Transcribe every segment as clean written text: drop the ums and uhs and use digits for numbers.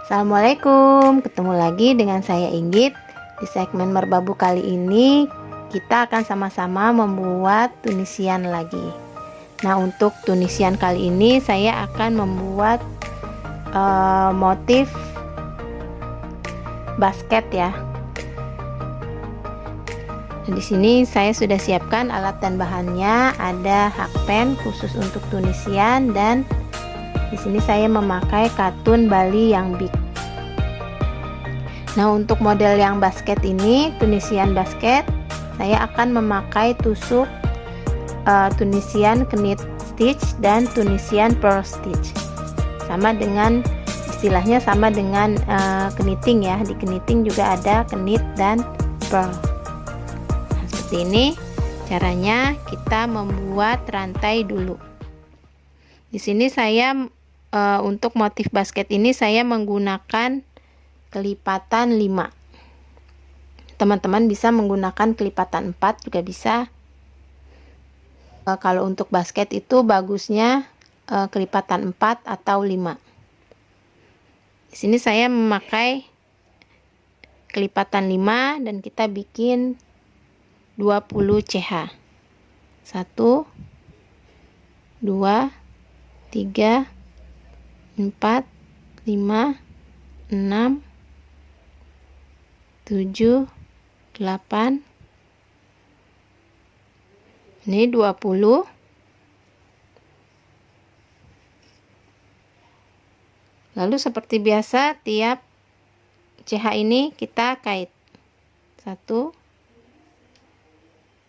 Assalamualaikum, ketemu lagi dengan saya Inggit. Di segmen Merbabu kali ini kita akan sama-sama membuat tunisian lagi. Nah, untuk tunisian kali ini saya akan membuat motif basket ya. Nah, di sini saya sudah siapkan alat dan bahannya, ada hakpen khusus untuk tunisian, dan di sini saya memakai katun Bali yang big. Nah, untuk model yang basket ini, tunisian basket, saya akan memakai tusuk tunisian knit stitch dan tunisian pearl stitch. Sama dengan istilahnya sama dengan knitting ya. Di knitting juga ada knit dan pearl. Nah, seperti ini caranya kita membuat rantai dulu. Di sini saya untuk motif basket ini saya menggunakan kelipatan 5. Teman-teman bisa menggunakan kelipatan 4 juga bisa. Kalau untuk basket itu bagusnya kelipatan 4 atau 5. Di sini saya memakai kelipatan 5 dan kita bikin 20 CH. 1 2 3 4 5 6 7 8. Ini 20. Lalu seperti biasa tiap CH ini kita kait. 1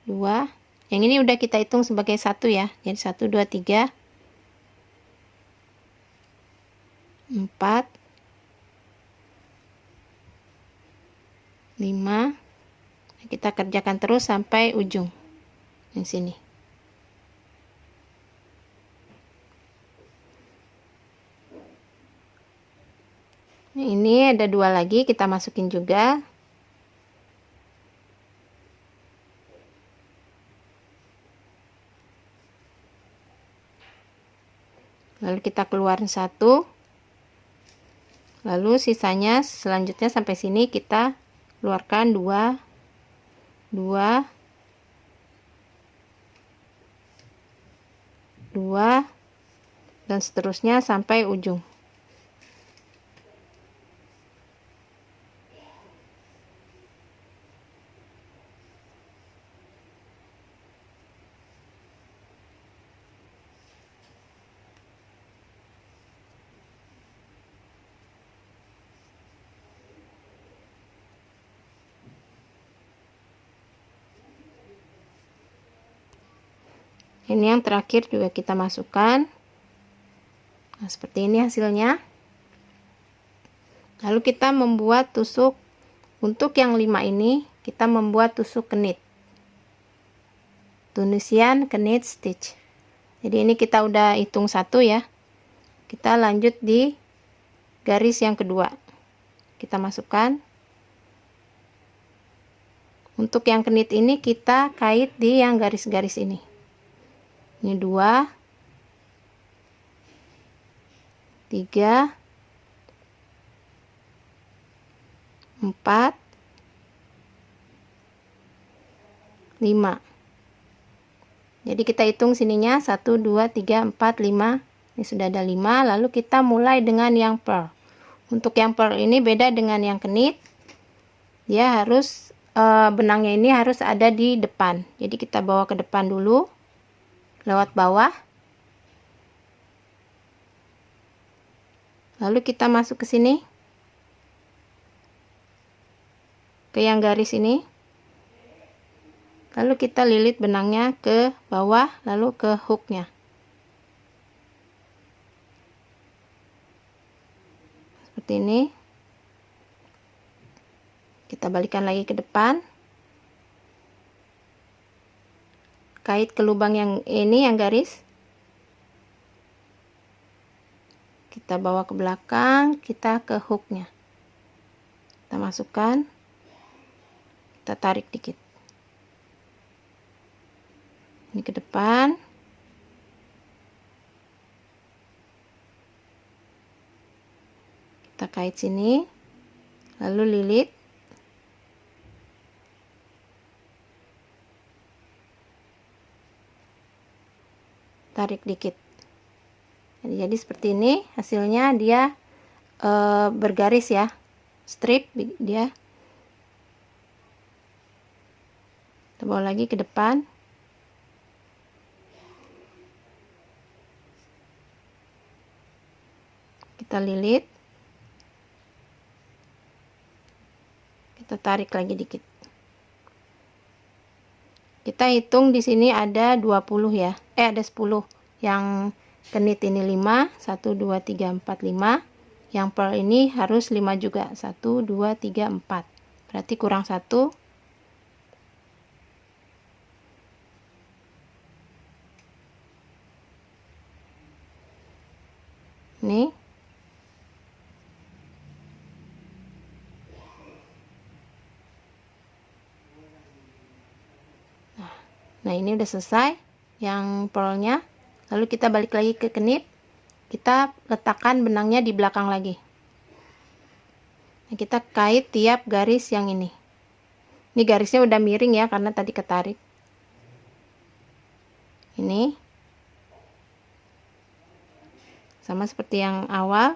2. Yang ini udah kita hitung sebagai 1 ya. Jadi 1 2 3 4 5. Kita kerjakan terus sampai ujung yang sini. Nah, ini ada 2 lagi, kita masukin juga. Lalu kita keluarin 1. Lalu sisanya selanjutnya sampai sini kita keluarkan 2 2 2 dan seterusnya sampai ujung. Ini yang terakhir juga kita masukkan. Nah, seperti ini hasilnya. Lalu kita membuat tusuk. Untuk yang 5 ini kita membuat tusuk knit, tunisian knit stitch. Jadi ini kita udah hitung 1 ya. Kita lanjut di garis yang kedua, kita masukkan. Untuk yang knit ini kita kait di yang garis-garis ini. Ini 2 3 4 5. Jadi kita hitung sininya 1 2 3 4 5. Ini sudah ada 5. Lalu kita mulai dengan yang pearl. Untuk yang pearl ini beda dengan yang knit. Dia harus benangnya ini harus ada di depan. Jadi kita bawa ke depan dulu lewat bawah. Lalu kita masuk ke sini, ke yang garis ini. Lalu kita lilit benangnya ke bawah, lalu ke hooknya. Seperti ini. Kita balikan lagi ke depan. Kait ke lubang yang ini, yang garis. Kita bawa ke belakang, kita ke hooknya. Kita masukkan. Kita tarik dikit. Ini ke depan. Kita Kita kait sini, lalu lilit. Tarik dikit. Jadi seperti ini hasilnya, dia bergaris ya, strip dia. Kita bawa lagi ke depan. Kita lilit. Kita tarik lagi dikit. Kita hitung di sini ada 20 ya. Ada 10. Yang kenit ini 5, 1 2 3 4 5. Yang pearl ini harus 5 juga. 1 2 3 4. Berarti kurang 1. Nih. Nah, ini udah selesai yang pearlnya. Lalu kita balik lagi ke kenit. Kita letakkan benangnya di belakang lagi. Nah, kita kait tiap garis yang ini. Ini garisnya udah miring ya, karena tadi ketarik. Ini. Sama seperti yang awal.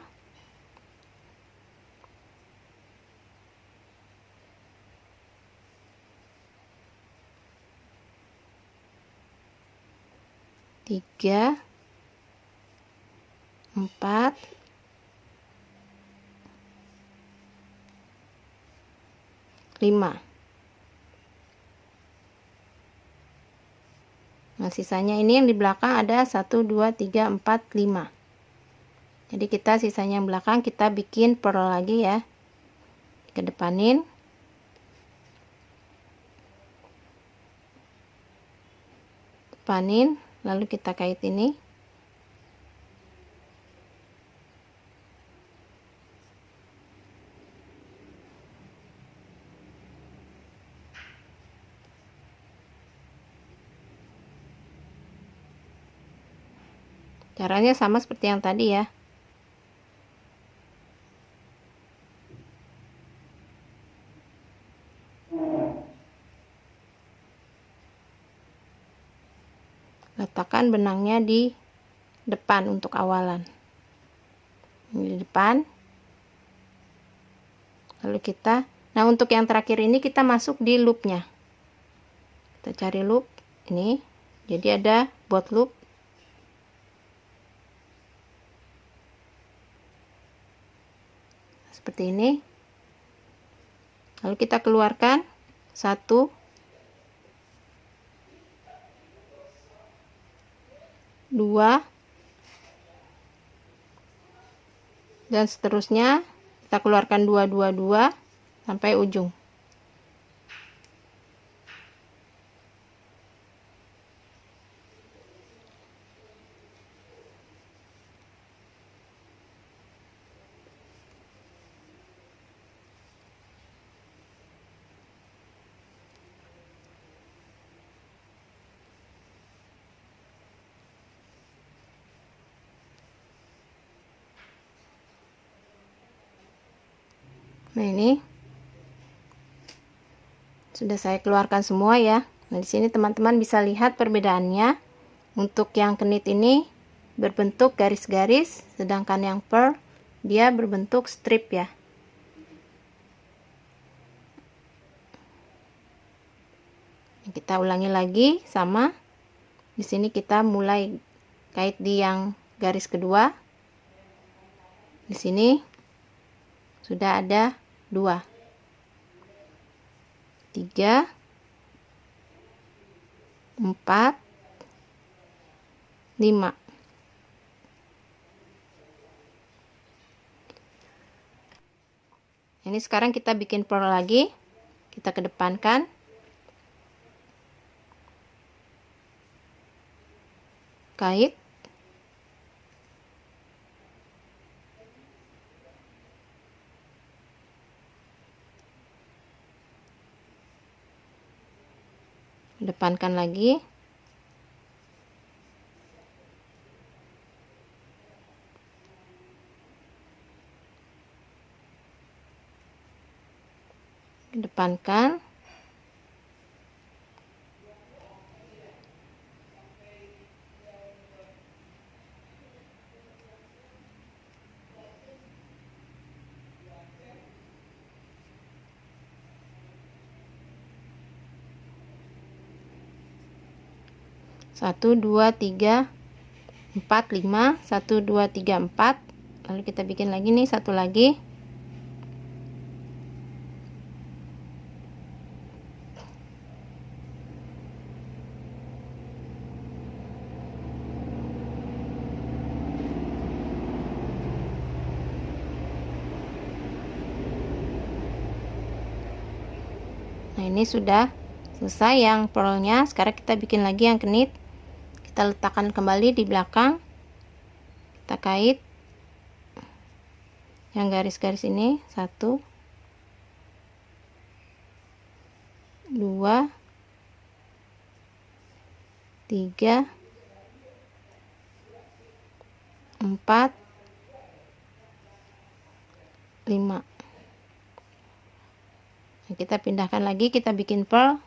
Tiga, 4, 5. Nah, sisanya ini yang di belakang ada 1 2 3 4 5. Jadi kita sisanya yang belakang kita bikin pearl lagi ya. Kedepanin. Depanin, lalu kita kait ini. Caranya sama seperti yang tadi ya. Letakkan benangnya di depan untuk awalan. Ini di depan. Lalu kita, nah untuk yang terakhir ini kita masuk di loopnya. Kita cari loop ini. Jadi ada bot loop. Seperti ini. Lalu kita keluarkan 1, 2, dan seterusnya. Kita keluarkan 2 2 2 sampai ujung. Nah, ini sudah saya keluarkan semua ya. Nah, di sini teman-teman bisa lihat perbedaannya. Untuk yang kenit ini berbentuk garis-garis, sedangkan yang pearl dia berbentuk strip ya. Kita ulangi lagi sama. Di sini kita mulai kait di yang garis kedua. Di sini sudah ada 2, 3, 4, 5. Ini sekarang kita bikin pearl lagi. Kita kedepankan. Kait. Depankan lagi. kedepankan. Satu, dua, tiga, 4, 5, 1, 2, 3, 4. Lalu kita bikin lagi nih satu lagi. Nah, ini sudah selesai yang pearlnya. Sekarang kita bikin lagi yang kenit. Kita letakkan kembali di belakang, kita kait yang garis-garis ini, 1, 2, 3, 4, 5. Nah, kita pindahkan lagi, kita bikin pearl.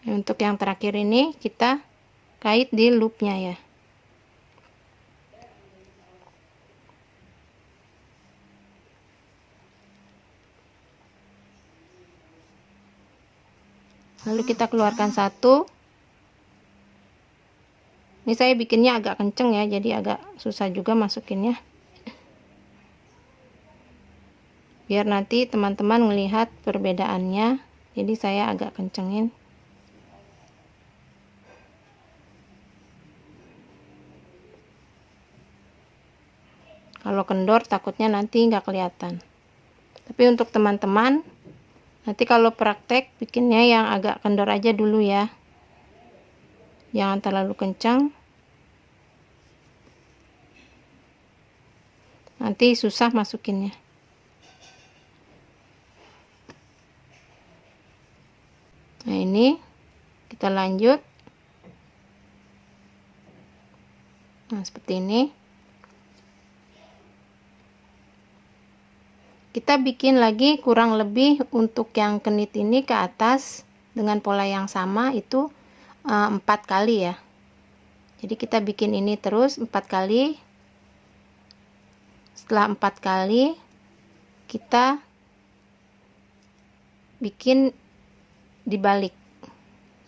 Untuk yang terakhir ini kita kait di loopnya ya. Lalu kita keluarkan satu. Ini saya bikinnya agak kenceng ya, jadi agak susah juga masukinnya. Biar nanti teman-teman melihat perbedaannya, jadi saya agak kencengin. Kalau kendor takutnya nanti nggak kelihatan. Tapi untuk teman-teman, nanti kalau praktek bikinnya yang agak kendor aja dulu ya. Jangan terlalu kencang. Nanti susah masukinnya. Nah, ini kita lanjut. Nah, seperti ini. Kita bikin lagi kurang lebih untuk yang kenit ini ke atas dengan pola yang sama itu 4 kali ya. Jadi kita bikin ini terus 4 kali. Setelah 4 kali kita bikin dibalik.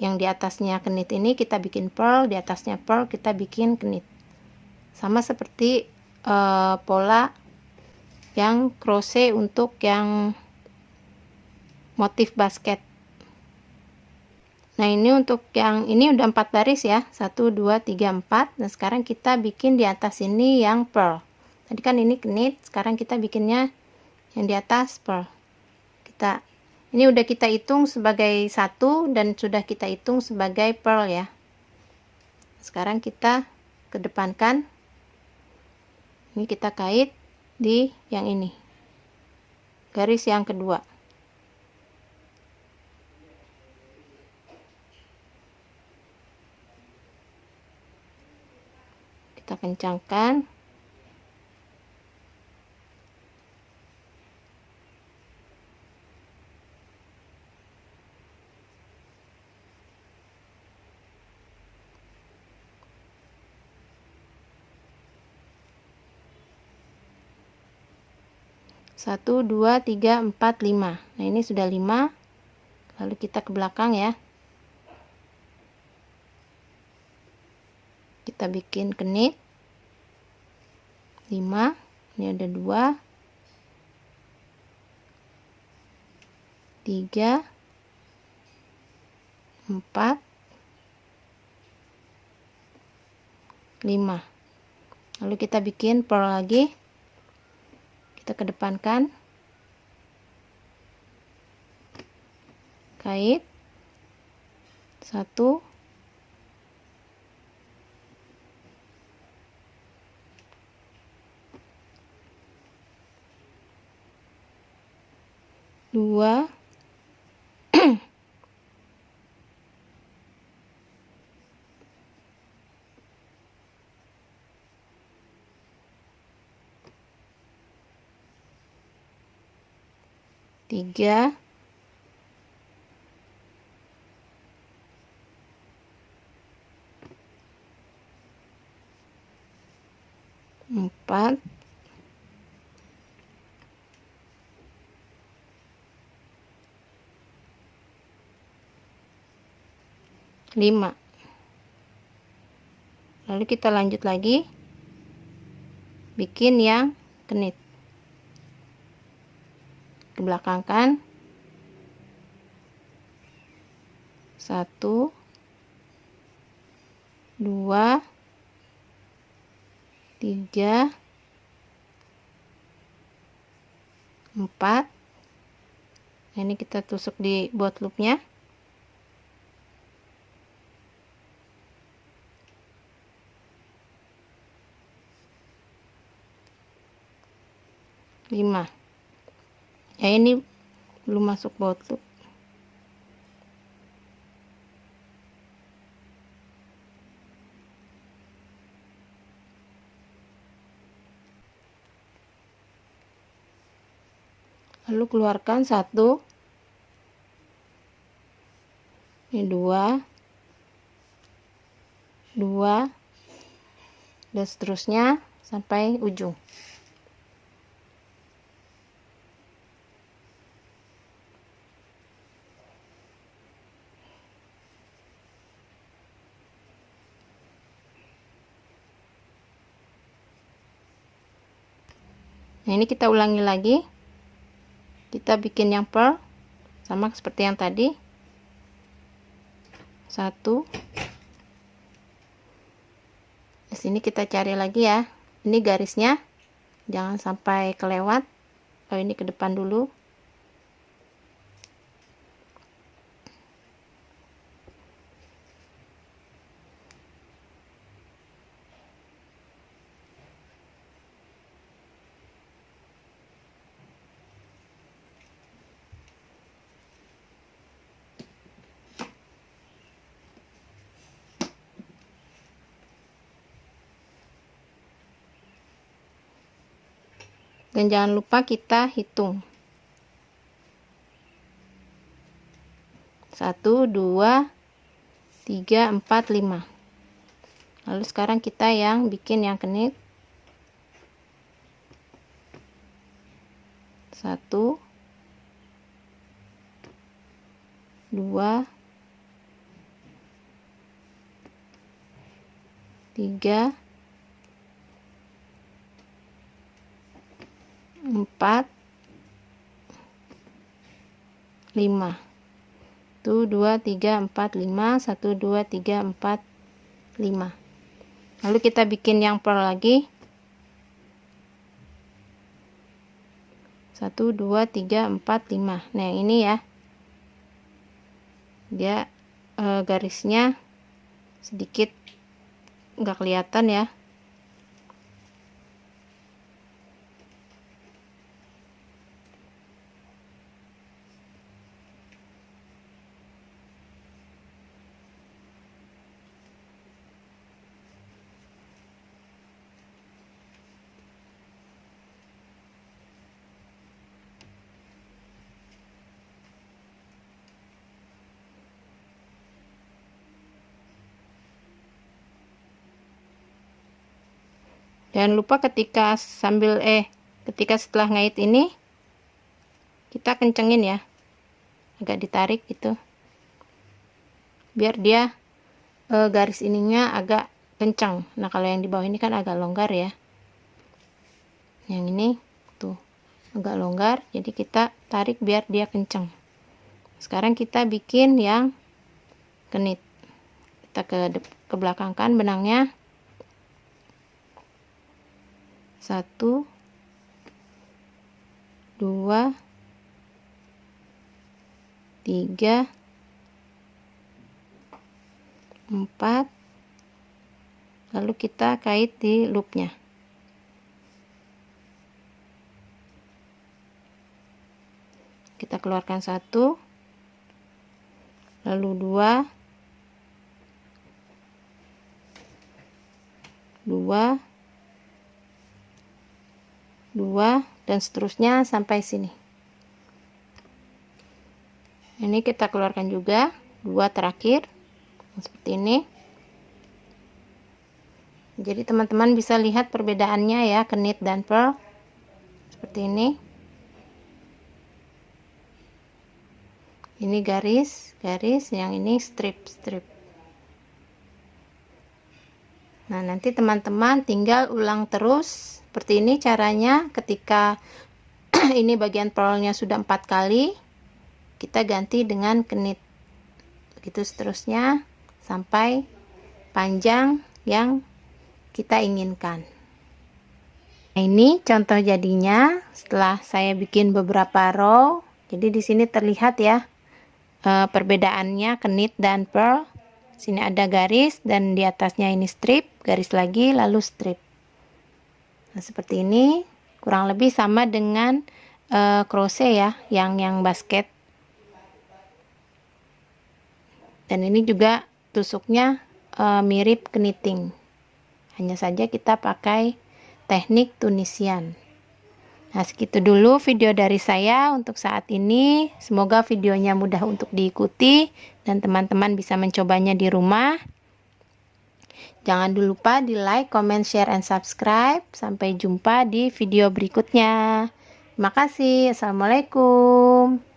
Yang di atasnya kenit ini kita bikin pearl, di atasnya pearl kita bikin kenit. Sama seperti pola yang crochet untuk yang motif basket. Nah, ini untuk yang ini udah 4 baris ya, 1, 2, 3, 4. Nah, sekarang kita bikin di atas ini yang pearl. Tadi kan ini kenit, sekarang kita bikinnya yang di atas pearl. Ini udah kita hitung sebagai 1 dan sudah kita hitung sebagai pearl ya. Sekarang kita kedepankan. Ini kita kait di yang ini, garis yang kedua. Kita kencangkan. Satu, 2, 3, 4, 5. Nah, ini sudah 5. Lalu kita ke belakang ya. Kita bikin kenit 5. Ini ada 2, 3, 4, 5. Lalu kita bikin pearl lagi, kita kedepankan, kait 1, 2, 3, 4, 5. Lalu kita lanjut lagi bikin yang kenit, ke belakangkan 1, 2, 3, 4. Nah, ini kita tusuk di bot loopnya. 5. Ya, ini belum masuk bot loop. Lalu keluarkan 1, ini 2, 2, dan seterusnya sampai ujung. Nah, ini kita ulangi lagi, kita bikin yang pearl sama seperti yang tadi. 1, di sini kita cari lagi ya, ini garisnya jangan sampai kelewat. Oh, ini ke depan dulu. Dan jangan lupa kita hitung 1, 2, 3, 4, 5. Lalu sekarang kita yang bikin yang kenit. 1, 2, 3, 4, 5. 1, 2, 3, 4, 5. 1, 2, 3, 4, 5. Lalu kita bikin yang pearl lagi. 1, 2, 3, 4, 5. Nah, ini ya, dia garisnya sedikit nggak kelihatan ya. Jangan lupa ketika ketika setelah ngait ini kita kencengin ya, agak ditarik gitu, biar dia garis ininya agak kencang. Nah, kalau yang di bawah ini kan agak longgar ya, yang ini tuh agak longgar, jadi kita tarik biar dia kencang. Sekarang kita bikin yang kenit, kita ke belakangkan benangnya. 1, 2, 3, 4, lalu kita kait di loopnya. Kita keluarkan 1, lalu 2, 2, 2, dan seterusnya sampai sini. Ini kita keluarkan juga 2 terakhir seperti ini. Jadi teman-teman bisa lihat perbedaannya ya, knit dan purl seperti ini. Ini garis, yang ini strip. Nah, nanti teman-teman tinggal ulang terus seperti ini caranya. Ketika ini bagian purlnya sudah 4 kali, kita ganti dengan knit, begitu seterusnya sampai panjang yang kita inginkan. Nah, ini contoh jadinya setelah saya bikin beberapa row. Jadi di sini terlihat ya perbedaannya knit dan purl. Sini ada garis dan di atasnya ini strip, garis lagi lalu strip. Nah, seperti ini kurang lebih sama dengan crochet ya, yang basket. Dan ini juga tusuknya mirip knitting. Hanya saja kita pakai teknik Tunisian. Nah, segitu dulu video dari saya untuk saat ini. Semoga videonya mudah untuk diikuti dan teman-teman bisa mencobanya di rumah. Jangan lupa di like, comment, share, and subscribe. Sampai jumpa di video berikutnya. Terima kasih. Assalamualaikum.